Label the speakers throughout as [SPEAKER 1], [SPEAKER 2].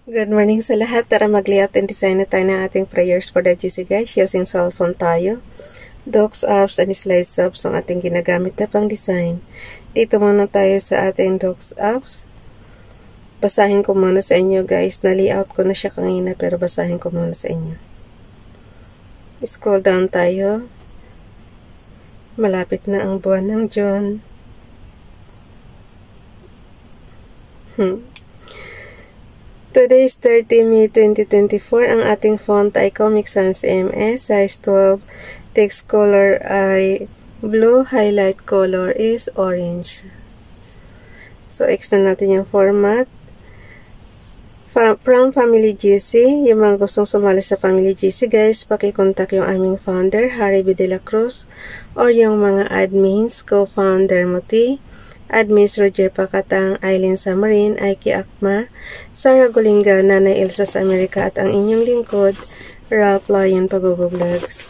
[SPEAKER 1] Good morning sa lahat. Tara mag-layout and design na tayo ng ating prayers for the GC guys. Using cellphone tayo. Docs apps and slides apps ang ating ginagamit na pang design. Dito muna tayo sa ating docs apps. Basahin ko muna sa inyo guys. Na-layout ko na siya kanina pero basahin ko muna sa inyo. Scroll down tayo. Malapit na ang buwan ng June. Today is 30 May 2024. Ang ating font ay Comic Sans MS, size 12. Text color ay blue, highlight color is orange. So, extend natin yung format. From Family GC, yung mga gustong sumali sa Family GC guys, pakikontak yung aming founder, Harry B. De La Cruz, or yung mga admins, co-founder Muti, Admins Roger Pacatang, Aileen Samarin, Aiki Akma, Sarah Golinga, Nanay Elsa sa Amerika, at ang inyong lingkod, Ralph Lion Pagogo Vlogs.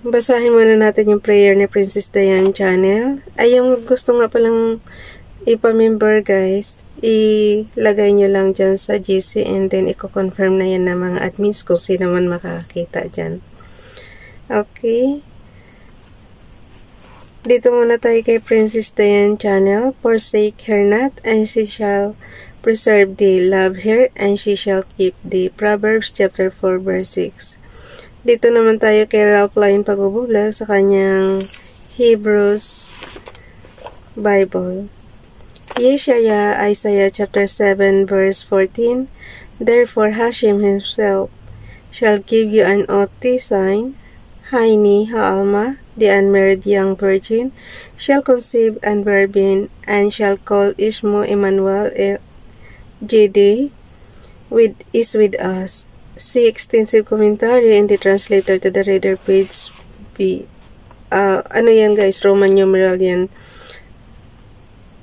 [SPEAKER 1] Basahin muna natin yung prayer ni Princess Diane Channel. Ay, yung gusto nga palang ipa-member guys, ilagay nyo lang dyan sa GC and then i-confirm na yan ng mga admins kung sino man makakita dyan. Okay. Dito muna tayo kay Princess Diane Channel. Forsake her not, and she shall preserve thee. Love her, and she shall keep thee. Proverbs chapter 4 verse 6. Dito naman tayo kay Ralph Lion Pagubula sa kanyang Hebrews Bible. Yeshaya, Isaiah chapter 7 verse 14. Therefore Hashem himself shall give you an oathly sign. Haini Haalma, the unmarried young virgin, shall conceive and bear Ben, and shall call Ishmo Emmanuel JD is with us. See extensive commentary in the translator to the reader page B. Ano yan guys? Roman numeral yan.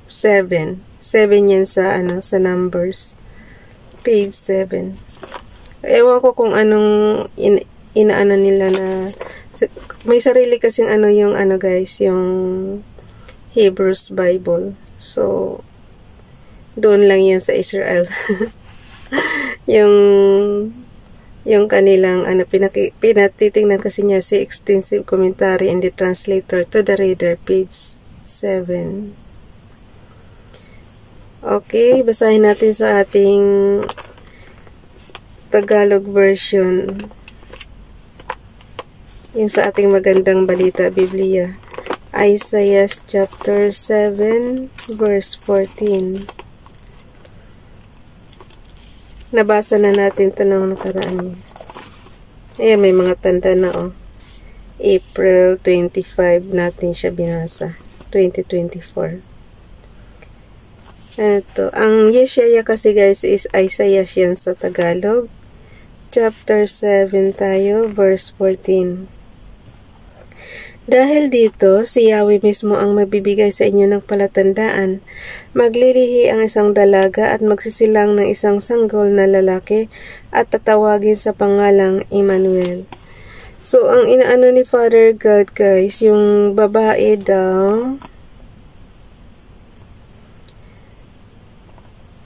[SPEAKER 1] 7. 7 yan sa sa numbers. Page 7. Ewan ko kung anong inaano nila na may sarili kasing yung guys, yung Hebrews Bible. So, doon lang yan sa Israel. yung kanilang pinatitingnan kasi niya si extensive commentary in the translator to the reader page 7. Okay, basahin natin sa ating Tagalog version. Yung sa ating magandang balita, Biblia. Isaiah chapter 7, verse 14. Nabasa na natin ito ng nakaraan. Ayan, may mga tanda na April 25 natin siya binasa. 2024. Ito. Ang Yeshaya kasi guys is Isaiah yan sa Tagalog. Chapter 7 tayo, verse 14. Dahil dito, si Yahweh mismo ang magbibigay sa inyo ng palatandaan. Maglilihi ang isang dalaga at magsisilang ng isang sanggol na lalaki at tatawagin sa pangalang Emmanuel. So, ang inaano ni Father God guys, yung babae daw,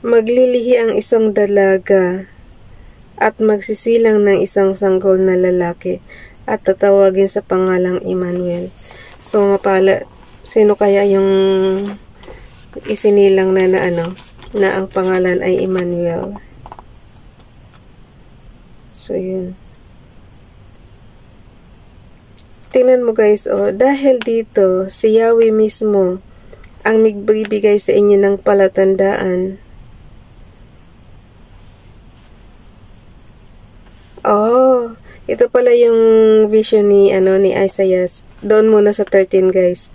[SPEAKER 1] maglilihi ang isang dalaga at magsisilang ng isang sanggol na lalaki at tatawagin sa pangalang Emmanuel. So, sino kaya yung isinilang na ang pangalan ay Emmanuel? So, yun. Tingnan mo guys, dahil dito, si Yahweh mismo ang magbibigay sa inyo ng palatandaan. Ito pala yung vision ni Isaiah. Doon muna sa 13 guys.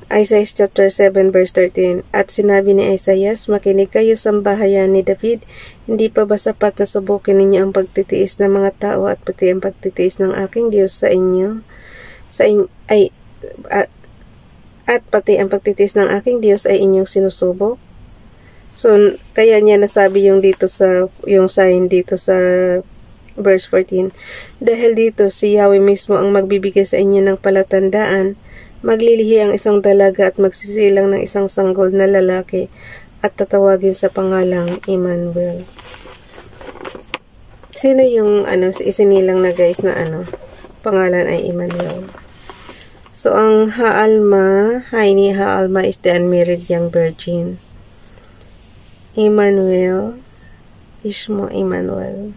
[SPEAKER 1] Isaiah chapter 7 verse 13. At sinabi ni Isaiah, makinig kayo sambahayan ni David, hindi pa ba sapat na subukin ninyo ang pagtitiis ng mga tao at pati ang pagtitiis ng aking Diyos sa inyo? At pati ang pagtitiis ng aking Diyos ay inyong sinusubok? So, kaya niya nasabi yung sign dito sa verse 14. Dahil dito, si Yahweh mismo ang magbibigay sa inyo ng palatandaan. Maglilihi ang isang dalaga at magsisilang ng isang sanggol na lalaki at tatawagin sa pangalang Emmanuel. Sino yung isinilang na guys na pangalan ay Emmanuel? So, ang Haalma, Haini Haalma is the unmarried young virgin. Emmanuel, Ishmo Emmanuel.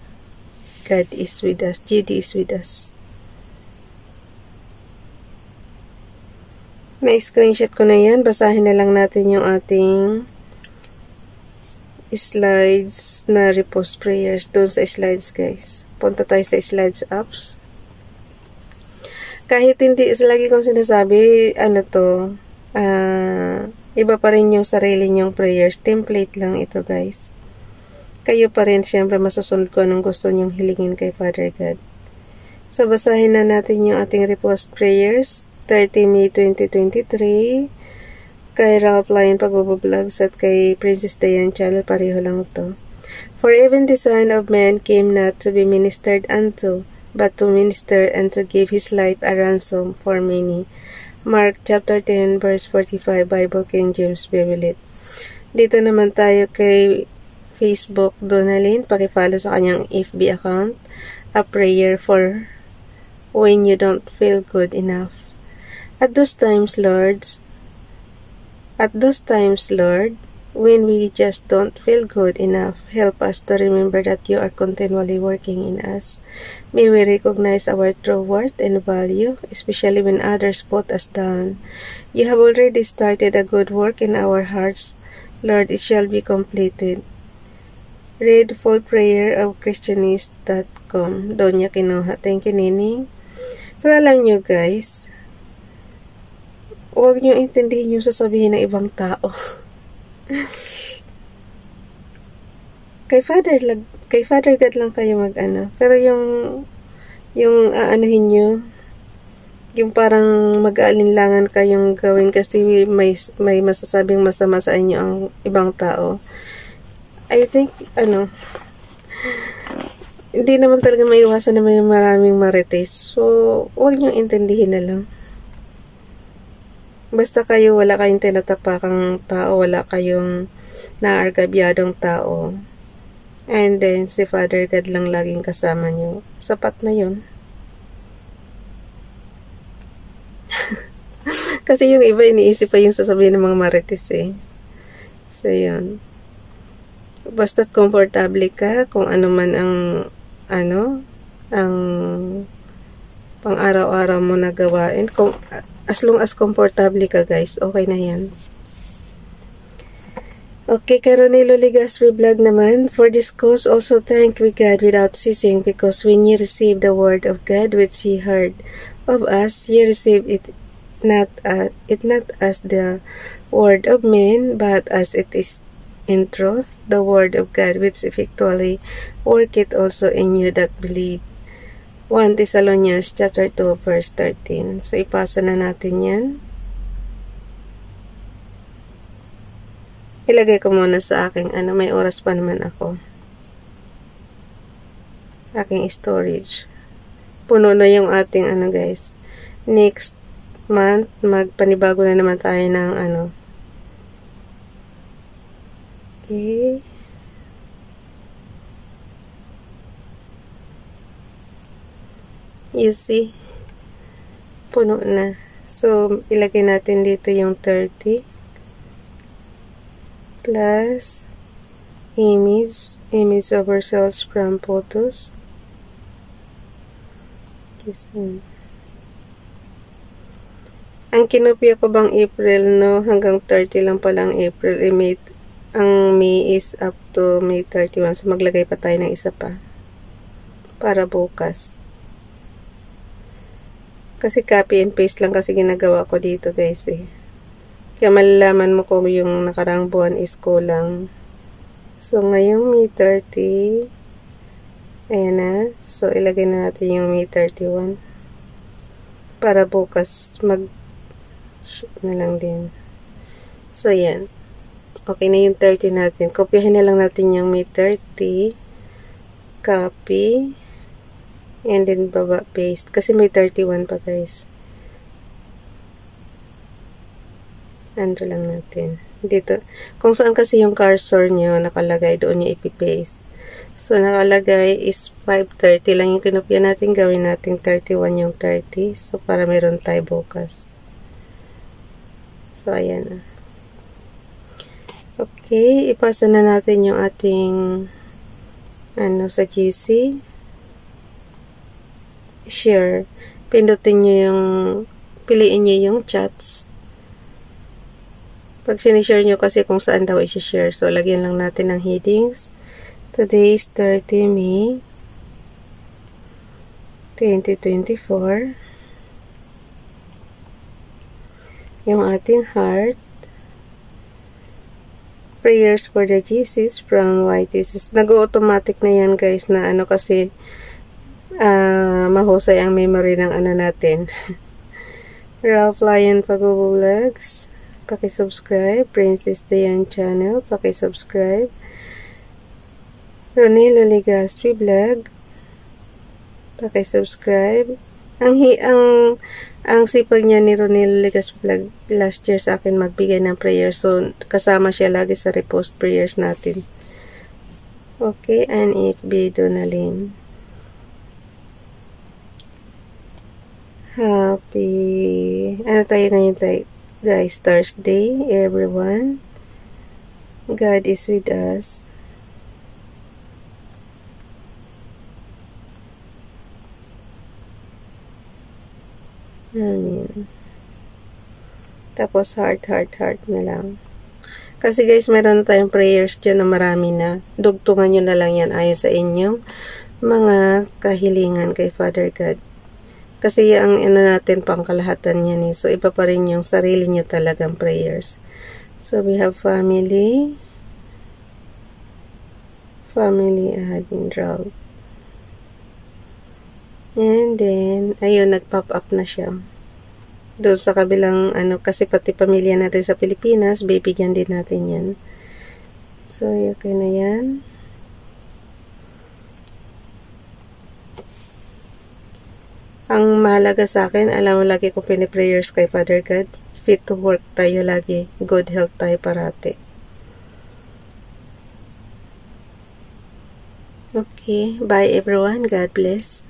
[SPEAKER 1] God is with us. GD is with us. Na-screenshot ko na yan. Basahin na lang natin yung ating slides na repost prayers. Doon sa slides, guys. Punta tayo sa slides apps. Kahit hindi, lagi kong sinasabi, iba pa rin yung sarili nyong prayers. Template lang ito, guys. Kayo pa rin, syempre, masusunod ko anong gusto nyong hilingin kay Father God. So, basahin na natin yung ating repost prayers. 30 May 2023. Kay Ralph Lyon Pagbubvlogs at kay Princess Diane Channel, pareho lang ito. For even the Son of Man came not to be ministered unto, but to minister and to give his life a ransom for many. Mark chapter 10 verse 45, Bible King James Bible. Dito naman tayo kay Facebook Donalyn, pakifollow sa kanyang FB account, a prayer for when you don't feel good enough. At those times, Lord, when we just don't feel good enough, help us to remember that you are continually working in us. May we recognize our true worth and value, especially when others put us down. You have already started a good work in our hearts. Lord, it shall be completed. Read full prayer of Christianist.com. Doon niya kinuha. Thank you, Nining. Pero alam nyo, guys, huwag nyo intindihin yung sasabihin ng ibang tao. kay Father God lang kayo pero yung aanuhin nyo, yung parang mag-aalinlangan kayong gawin kasi may masasabing masama sa inyo ang ibang tao. I think hindi naman talaga maiwasan na may maraming marites. So, huwag nyo intindihin na lang. Basta kayo, wala kayong tinatapakang tao, wala kayong naargabyadong tao. And then, si Father God lang laging kasama nyo. Sapat na yun. Kasi yung iba, iniisip pa yung sasabihin ng mga marites eh. So, yun. Basta't komportable ka, kung ano man ang pang-araw-araw mo na gawain. As long as komportable ka, guys, okay na yan. Okay, kay Ronelo Ligaspi Vlog naman. For this cause, also thank we God without ceasing, because when ye receive the word of God which ye heard of us, ye receive it not as the word of men, but as it is in truth, the word of God which effectually worketh also in you that believe. 1 Thessalonians chapter 2 verse 13. So, ipasa na natin yan. Ilagay ko muna sa aking, may oras pa naman ako. Aking storage. Puno na yung ating, guys. Next month, magpanibago na naman tayo ng, Okay. You see? Puno na. So, ilagay natin dito yung 30 plus image of ourselves from photos. Ang kinopya ko bang April, no? Hanggang 30 lang palang April. Ang May is up to May 31. So, maglagay pa tayo ng isa pa. Para bukas. Kasi copy and paste lang kasi ginagawa ko dito, guys, eh. Kaya malalaman mo kung yung nakarang buwan is kulang. So, ngayong May 30. Ayan na. So, ilagay na natin yung May 31. Para bukas mag-shoot na lang din. So, yan. Okay na yung 30 natin. Kopyahin na lang natin yung May 30. Copy. And then, baba, paste. Kasi may 31 pa, guys. Ando lang natin. Dito. Kung saan kasi yung cursor nyo nakalagay, doon nyo ipipaste. So, nakalagay is 5:30 lang yung kinopya natin. Gawin natin 31 yung 30. So, para meron tayo bukas. So, ayan na. Okay, ipasa na natin yung ating sa GC. Share. Pindutin nyo yung, piliin nyo yung chats. Pag sinishare nyo kasi kung saan daw isi-share. So, lagyan lang natin ng headings. Today is 30 May 2024. Yung ating heart. Prayers for the Jesus from YTCs. Nag-automatic na yan guys na kasi mahusay ang memory ng natin. Ralph Lion Pag-Vlogs. Paki-subscribe. Princess Dayan Channel. Paki-subscribe. Ronilo Legastri Vlog. Paki-subscribe. Ang sipag niya ni Ronilo Legastri Vlog last year sa akin magbigay ng prayers. So, kasama siya lagi sa repost prayers natin. Okay, and FB Donalyn. Happy, tayo ngayon tayo, guys, Thursday, everyone. God is with us. Amen. Tapos heart na lang. Kasi guys, meron na tayong prayers dyan na marami na. Dugtungan nyo na lang yan ayon sa inyong mga kahilingan kay Father God. Kasi ang natin pangkalahatan yan So, iba pa rin yung sarili nyo talagang prayers. So, we have family. Family Admiral. And then, ayun, nag-pop up na siya. Doon sa kabilang, kasi pati pamilya natin sa Pilipinas, bibigyan din natin yan. So, okay na yan. Ang mahalaga sa akin, alam mo lagi kong piniprayers kay Father God, fit to work tayo lagi, good health tayo parati. Okay, bye everyone, God bless.